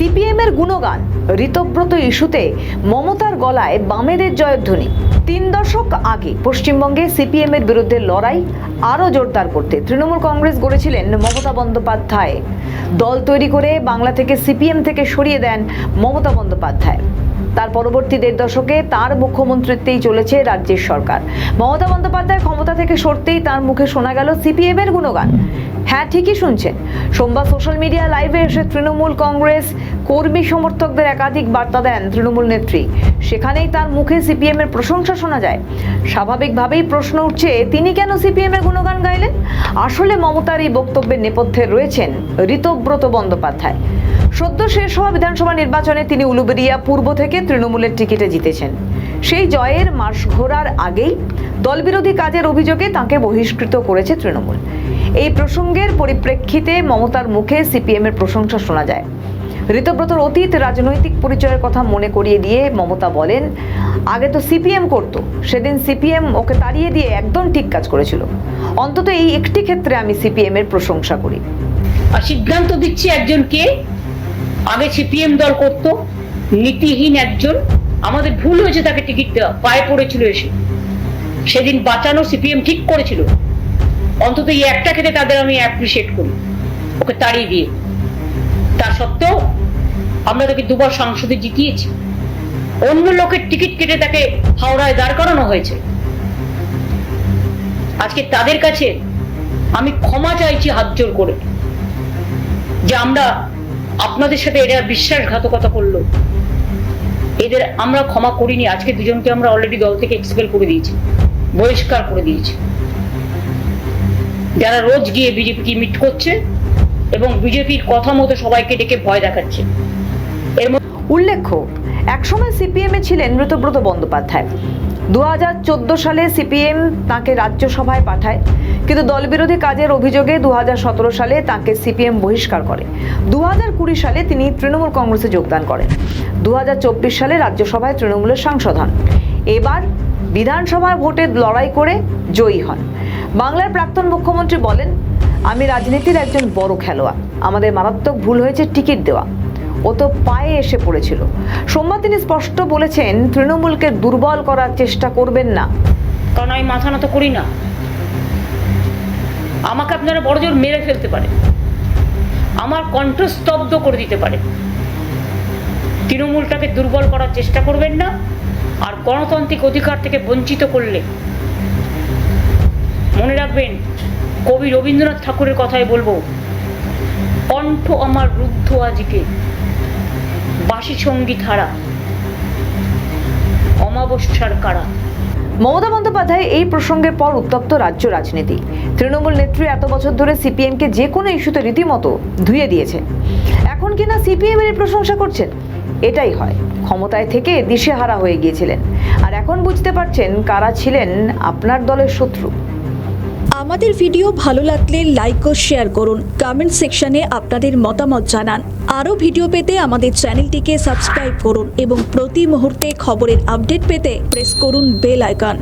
CPM এর গুণগান, ঋতব্রত ইস্যুতে মমতার গলায় বামেদের জয়ধ্বনি। 3 দশক আগে পশ্চিমবঙ্গে সিপিএম এর বিরুদ্ধে লড়াই আরও জোরদার করতে তৃণমূল কংগ্রেস গড়েছিলেন মমতা বন্দ্যোপাধ্যায়। দল তৈরি করে বাংলা থেকে সিপিএম থেকে সরিয়ে দেন মমতা বন্দ্যোপাধ্যায়। তার পরবর্তী 1.5 দশকে তার মুখ্যমন্ত্রীত্বেই চলেছে রাজ্যের সরকার। মমতা বন্দ্যোপাধ্যায় ক্ষমতা থেকে সরতেই তার মুখে শোনা গেল সিপিএম এর গুণগান। হ্যাঁ, ঠিকই শুনছেন। সোমবার সোশ্যাল মিডিয়া লাইভে এসে তৃণমূল কংগ্রেস কর্মী সমর্থকদের একাধিক বার্তা দেন তৃণমূল নেত্রী। সেখানেই তার মুখে সিপিএম এর প্রশংসা শোনা যায়। স্বাভাবিকভাবেই প্রশ্ন উঠছে, তিনি কেন সিপিএম এর গুণগান গাইলেন? আসলে মমতার এই বক্তব্যের নেপথ্যে রয়েছেন ঋতব্রত বন্দ্যোপাধ্যায়। সদ্য শেষ হওয়া বিধানসভা নির্বাচনে তিনি উলুবেড়িয়া পূর্ব থেকে তৃণমূলের টিকিটে জিতেছেন। সেই জয়ের মাস ঘোরার আগেই দলবিরোধী কাজের অভিযোগে তাঁকে বহিষ্কৃত করেছে তৃণমূল। এই প্রসঙ্গের পরিপ্রেক্ষিতে মমতার মুখে সিপিএম এর প্রশংসা শোনা যায়। ঋতব্রতর অতীত রাজনৈতিক পরিচয়ের কথা মনে করিয়ে দিয়ে মমতা বলেন, আগে তো সিপিএম করতো, সেদিন সিপিএম ওকে তাড়িয়ে দিয়ে একদম ঠিক কাজ করেছিল। অন্তত এই একটি ক্ষেত্রে আমি সিপিএম এর প্রশংসা করি। আর সিদ্ধান্ত দিচ্ছি একজনকে, আগে সিপিএম দল করত, নীতিহীন একজন, আমাদের ভুল হয়েছে তাকে টিকিট দেওয়া, পায়ে পড়েছিল এসে, সেদিন বাঁচানো সিপিএম ঠিক করেছিল। অন্তত এই একটা ক্ষেত্রে তাদের আমি অ্যাপ্রিসিয়েট করি, ওকে তাড়িয়ে দিয়ে। তা সত্ত্বেও আমরা তাকে 2 বার সংসদে জিতিয়েছি। অন্য লোকের টিকিট কেটে তাকে হাওড়ায় দাঁড় করানো হয়েছে। আজকে তাদের কাছে আমি ক্ষমা চাইছি হাত জোর করে, যে আমরা আপনাদের সাথে এরা বিশ্বাসঘাতকতা করলো, এদের আমরা ক্ষমা করিনি। আজকে দুজনকে আমরা অলরেডি দল থেকে এক্সপেল করে দিয়েছি, বহিষ্কার করে দিয়েছি। যারা রোজ গিয়ে বিজেপিকে মিট করছে এবং বিজেপির কথা মতো সবাইকে ডেকে ভয় দেখাচ্ছে। উল্লেখ্য, একসময় সিপিএম এ ছিলেন ঋতব্রত বন্দ্যোপাধ্যায়। 2014 সালে সিপিএম তাকে রাজ্যসভায় পাঠায়, কিন্তু দলবিরোধী কাজের অভিযোগে 2017 সালে তাকে সিপিএম বহিষ্কার করে। 2020 সালে তিনি তৃণমূল কংগ্রেসে যোগদান করেন। 2024 সালে রাজ্যসভায় তৃণমূলের সাংসদ হন। এবার বিধানসভার ভোটে লড়াই করে জয়ী হন। বাংলার প্রাক্তন মুখ্যমন্ত্রী বলেন, আমি রাজনীতির একজন বড় খেলোয়াড়, আমাদের মারাত্মক ভুল হয়েছে টিকিট দেওয়া, ও তো পায়ে এসে পড়েছিল। সোমবার তিনি স্পষ্ট বলেছেন, তৃণমূলকে দুর্বল করার চেষ্টা করবেন না। কারণ আমি মাথা নত করি না। আমাকে আপনারা বড় জোর মেরে ফেলতে পারে, আমার কণ্ঠ স্তব্ধ করে দিতে পারে। তৃণমূলটাকে দুর্বল করার চেষ্টা করবেন না। আর গণতান্ত্রিক অধিকার থেকে বঞ্চিত করলে মনে রাখবেন, কবি রবীন্দ্রনাথ ঠাকুরের কথাই বলবো, কণ্ঠ আমার রুদ্ধ আজকে, বাসি সঙ্গীত হারা, অমাবস্যার কারা। মমতা বন্দ্যোপাধ্যায় এই প্রসঙ্গের পর উত্তপ্ত রাজ্য রাজনীতি। তৃণমূল নেত্রী এত বছর ধরে সিপিএমকে যে কোনো ইস্যুতে রীতিমতো ধুয়ে দিয়েছে। এখন কিনা সিপিএম এর প্রশংসা করছেন। এটাই হয়, ক্ষমতায় থেকে দিশেহারা হয়ে গিয়েছিলেন, আর এখন বুঝতে পারছেন কারা ছিলেন আপনার দলের শত্রু। আমাদের ভিডিও ভালো লাগলে লাইক ও শেয়ার করুন, কমেন্ট সেকশনে আপনাদের মতামত জানান। আরও ভিডিও পেতে আমাদের চ্যানেলটিকে সাবস্ক্রাইব করুন এবং প্রতি মুহূর্তে খবরের আপডেট পেতে প্রেস করুন বেল আইকন।